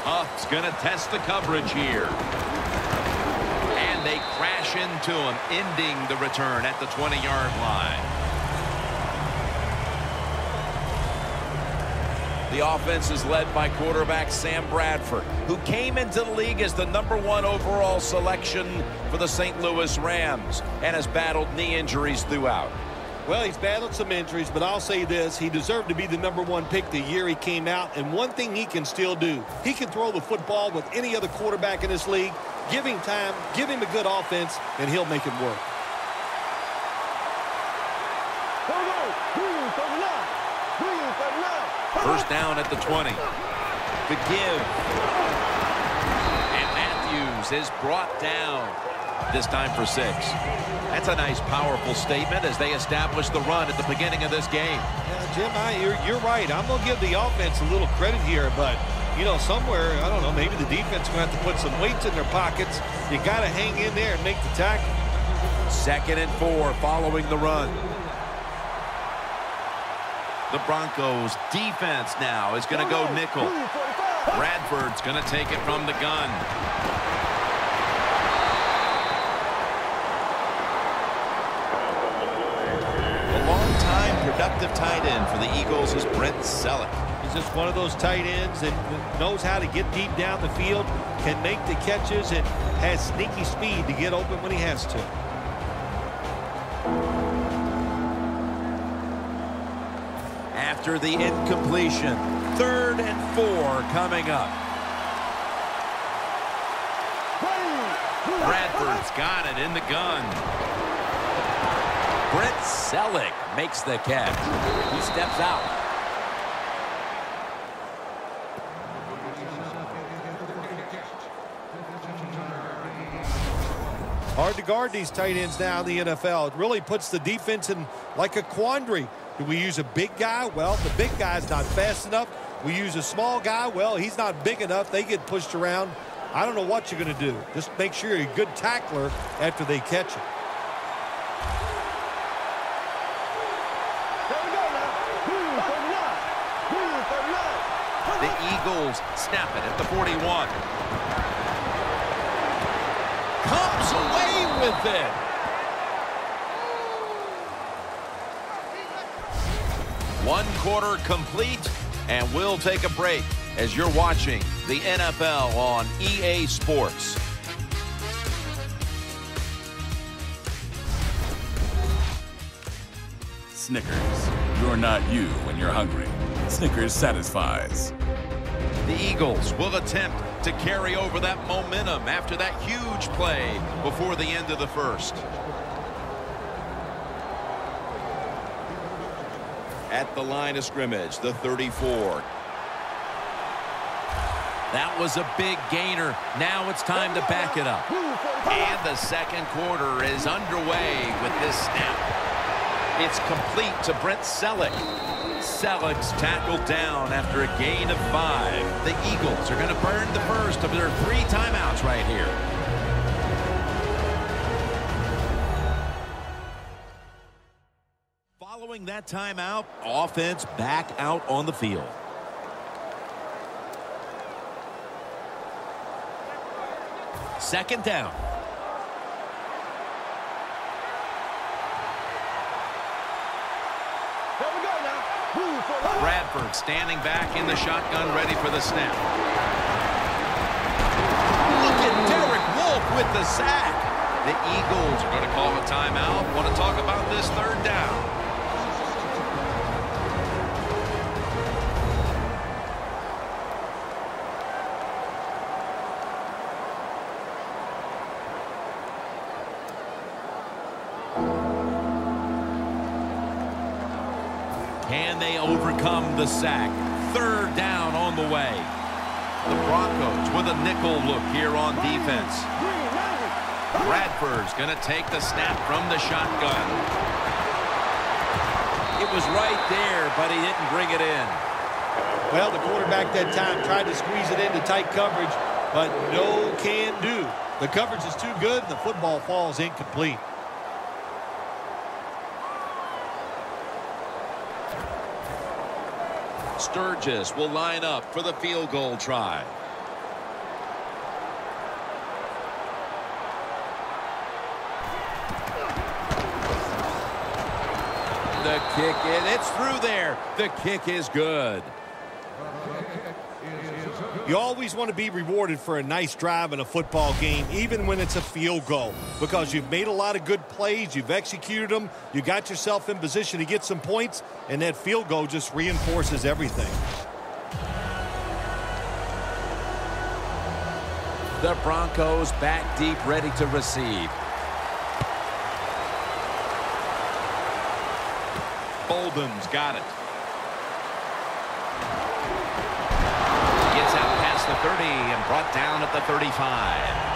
Huff's going to test the coverage here. And they crash into him, ending the return at the 20-yard line. The offense is led by quarterback Sam Bradford, who came into the league as the #1 overall selection for the St. Louis Rams and has battled knee injuries throughout. Well, he's battled some injuries, but I'll say this. He deserved to be the #1 pick the year he came out, and one thing he can still do, he can throw the football with any other quarterback in this league. Give him time, give him a good offense, and he'll make it work. First down at the 20. The give. And Matthews is brought down, this time for 6. That's a nice, powerful statement as they establish the run at the beginning of this game. Yeah, Jim, you're right. I'm going to give the offense a little credit here, but, you know, somewhere, I don't know, maybe the defense is going to have to put some weights in their pockets. You got to hang in there and make the tackle. 2nd and 4 following the run. The Broncos defense now is going to go nickel. Bradford's going to take it from the gun. The long-time productive tight end for the Eagles is Brent Celek. He's just one of those tight ends that knows how to get deep down the field, can make the catches, and has sneaky speed to get open when he has to. After the incompletion, 3rd and 4 coming up. Bradford's got it in the gun. Brent Celek makes the catch. He steps out. Hard to guard these tight ends now in the NFL. It really puts the defense in like a quandary. Do we use a big guy? Well, the big guy's not fast enough. We use a small guy. Well, he's not big enough. They get pushed around. I don't know what you're going to do. Just make sure you're a good tackler after they catch it. The Eagles snap it at the 41. Comes away with it. One quarter complete, and we'll take a break as you're watching the NFL on EA Sports. Snickers, you're not you when you're hungry. Snickers satisfies. The Eagles will attempt to carry over that momentum after that huge play before the end of the first. At the line of scrimmage, the 34. That was a big gainer. Now it's time to back it up. And the second quarter is underway with this snap. It's complete to Brent Celek. Celek's tackled down after a gain of 5. The Eagles are going to burn the first of their 3 timeouts right here. Following that timeout, offense back out on the field. Second down. Bradford standing back in the shotgun, ready for the snap. Look at Derek Wolfe with the sack. The Eagles are going to call a timeout. Want to talk about this 3rd down. Can they overcome the sack? 3rd down on the way. The Broncos with a nickel look here on defense. Bradford's going to take the snap from the shotgun. It was right there, but he didn't bring it in. Well, the quarterback that time tried to squeeze it into tight coverage, but no can do. The coverage is too good, and the football falls incomplete. Sturgis will line up for the field goal try. the kick, it's through there. The kick is good. You always want to be rewarded for a nice drive in a football game, even when it's a field goal, because you've made a lot of good plays, you've executed them, you got yourself in position to get some points, and that field goal just reinforces everything. The Broncos back deep, ready to receive. Bolden's got it. Gets out past the 30 and brought down at the 35.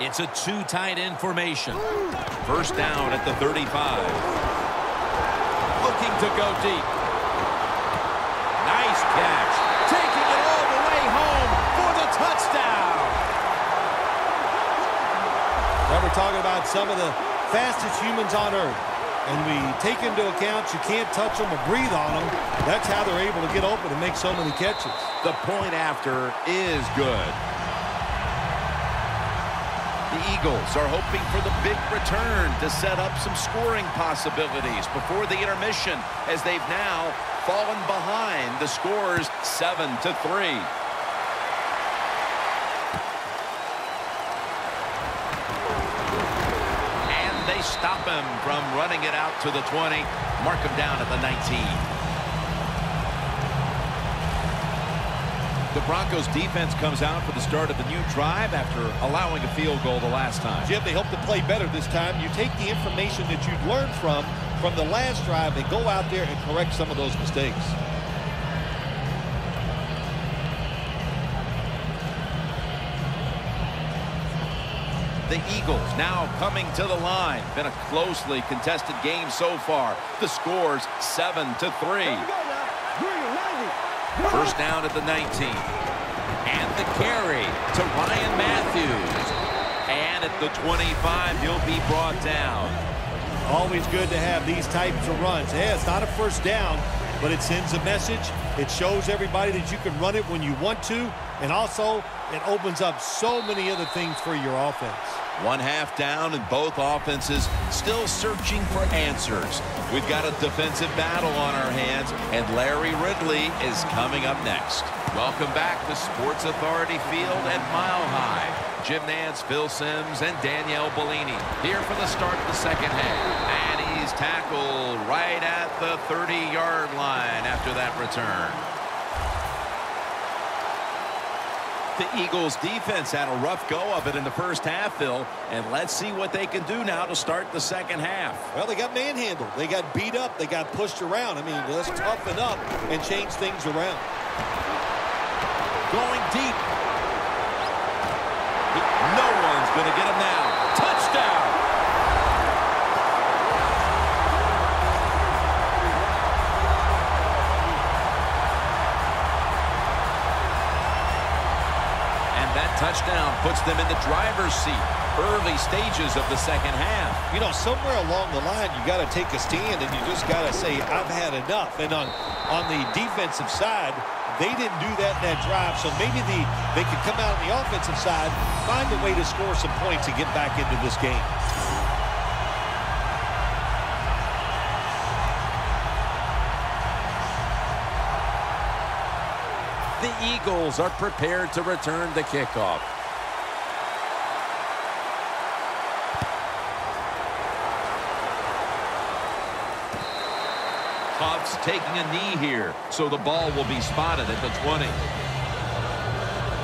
It's a two tight end formation. First down at the 35. Looking to go deep. Nice catch. Taking it all the way home for the touchdown. Now we're talking about some of the fastest humans on earth. And we take into account you can't touch them or breathe on them. That's how they're able to get open and make so many catches. The point after is good. The Eagles are hoping for the big return to set up some scoring possibilities before the intermission, as they've now fallen behind. The score's 7-3. And they stop him from running it out to the 20, mark him down at the 19. The Broncos defense comes out for the start of the new drive after allowing a field goal the last time. Jim, they hope to play better this time. You take the information that you've learned from the last drive and go out there and correct some of those mistakes. The Eagles now coming to the line. Been a closely contested game so far. The score's 7-3. First down at the 19. And the carry to Ryan Matthews. And at the 25, he'll be brought down. Always good to have these types of runs. Yeah, it's not a first down, but it sends a message. It shows everybody that you can run it when you want to. And also, it opens up so many other things for your offense. One half down, and both offenses still searching for answers. We've got a defensive battle on our hands, and Larry Ridley is coming up next. Welcome back to Sports Authority Field at Mile High. Jim Nantz, Phil Simms, and Danielle Bellini here for the start of the second half. And he's tackled right at the 30-yard line after that return. The Eagles defense had a rough go of it in the first half, Phil, and let's see what they can do now to start the second half. Well, they got manhandled. They got beat up. They got pushed around. I mean, let's toughen up and change things around. Going deep. No one's going to get him now. Touchdown! Touchdown puts them in the driver's seat. Early stages of the second half. You know, somewhere along the line, you got to take a stand, and you just got to say, I've had enough. And on the defensive side, they didn't do that in that drive, so maybe they could come out on the offensive side, find a way to score some points and get back into this game. The Eagles are prepared to return the kickoff. Huff's taking a knee here, so the ball will be spotted at the 20.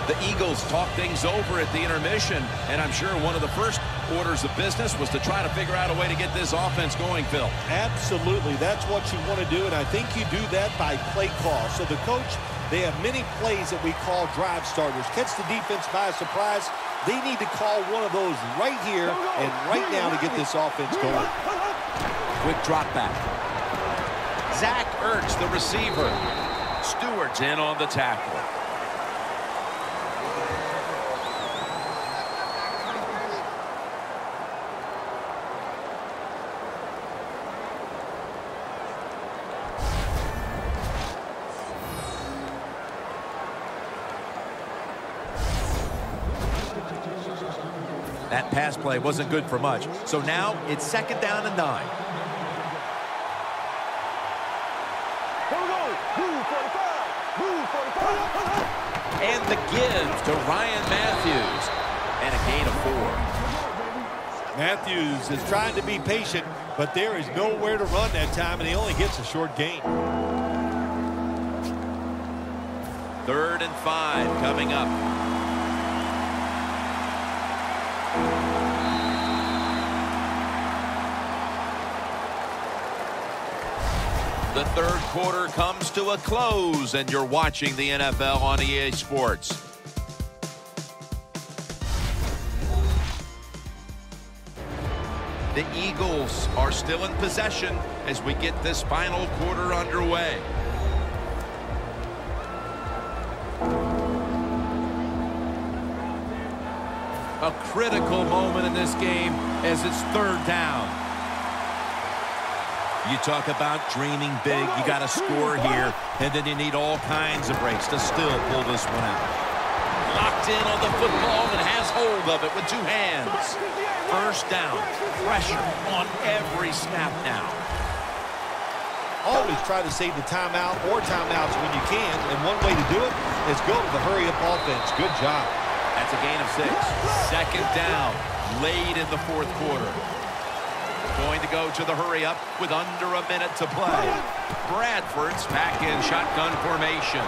The Eagles talk things over at the intermission, and I'm sure one of the first orders of business was to try to figure out a way to get this offense going, Phil. Absolutely. That's what you want to do, and I think you do that by play call. So the coach, they have many plays that we call drive starters. Catch the defense by surprise. They need to call one of those right here and right now to get this offense going. Quick drop back. Zach Ertz, the receiver. Stewart's in on the tackle. That pass play wasn't good for much. So now it's 2nd down and 9. And the give to Ryan Mathews. And a gain of 4. Mathews is trying to be patient, but there is nowhere to run that time, and he only gets a short gain. 3rd and 5 coming up. The 3rd quarter comes to a close, and you're watching the NFL on EA Sports. The Eagles are still in possession as we get this final quarter underway. A critical moment in this game as it's 3rd down. You talk about dreaming big. You got to score here, and then you need all kinds of breaks to still pull this one out. Locked in on the football and has hold of it with 2 hands. 1st down. Pressure on every snap now. Always try to save the timeout or timeouts when you can, and one way to do it is go to the hurry-up offense. Good job. That's a gain of 6. 2nd down, late in the 4th quarter. Going to go to the hurry-up with under a minute to play. Bradford's back in shotgun formation.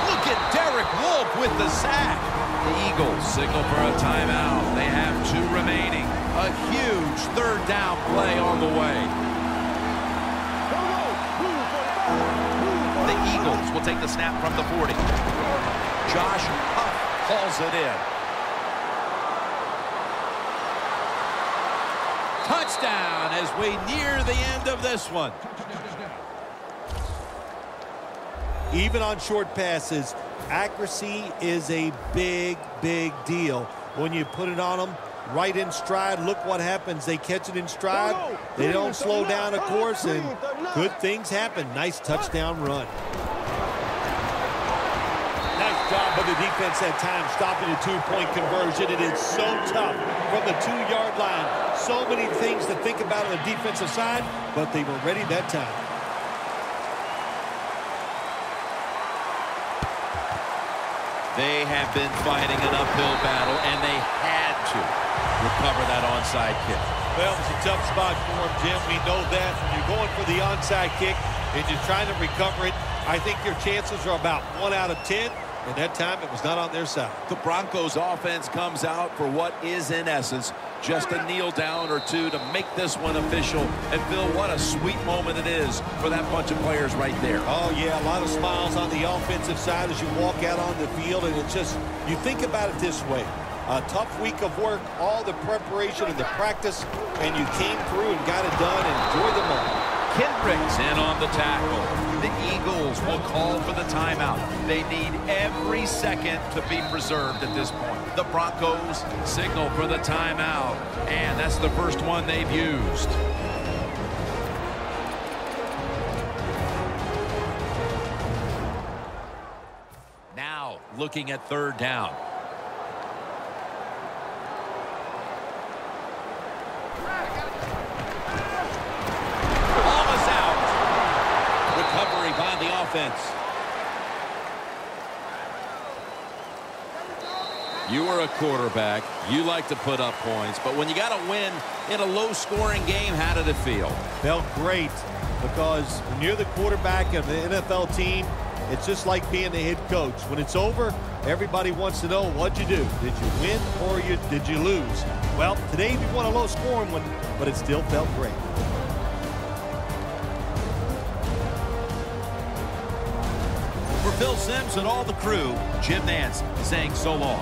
Look at Derek Wolfe with the sack. The Eagles signal for a timeout. They have 2 remaining. A huge 3rd down play on the way. The Eagles will take the snap from the 40. Josh Huff calls it in. Touchdown as we near the end of this one. Even on short passes, accuracy is a big, big deal. When you put it on them right in stride, look what happens. They catch it in stride. They don't slow down, of course, and good things happen. Nice touchdown run. Nice job by the defense that time, stopping a 2-point conversion. It is so tough from the 2-yard line. So many things to think about on the defensive side, but they were ready that time. They have been fighting an uphill battle, and they had to recover that onside kick. Well, it's a tough spot for him, Jim. We know that. When you're going for the onside kick and you're trying to recover it, I think your chances are about 1 out of 10. And that time, it was not on their side. The Broncos offense comes out for what is, in essence, just a kneel down or 2 to make this one official. And, Phil, what a sweet moment it is for that bunch of players right there. Oh, yeah, a lot of smiles on the offensive side as you walk out on the field. And it's just, you think about it this way. A tough week of work, all the preparation and the practice, and you came through and got it done and enjoyed the moment. Kendricks in on the tackle. The Eagles will call for the timeout. They need every second to be preserved at this point. The Broncos signal for the timeout, and that's the first one they've used. Now looking at 3rd down. By the offense. You are a quarterback. You like to put up points, but when you got to win in a low-scoring game, how did it feel? Felt great, because when you're the quarterback of the NFL team, it's just like being the head coach. When it's over, everybody wants to know, what'd you do? Did you win or did you lose? Well, today we won a low-scoring one, but it still felt great. For Phil Simms and all the crew, Jim Nantz saying so long.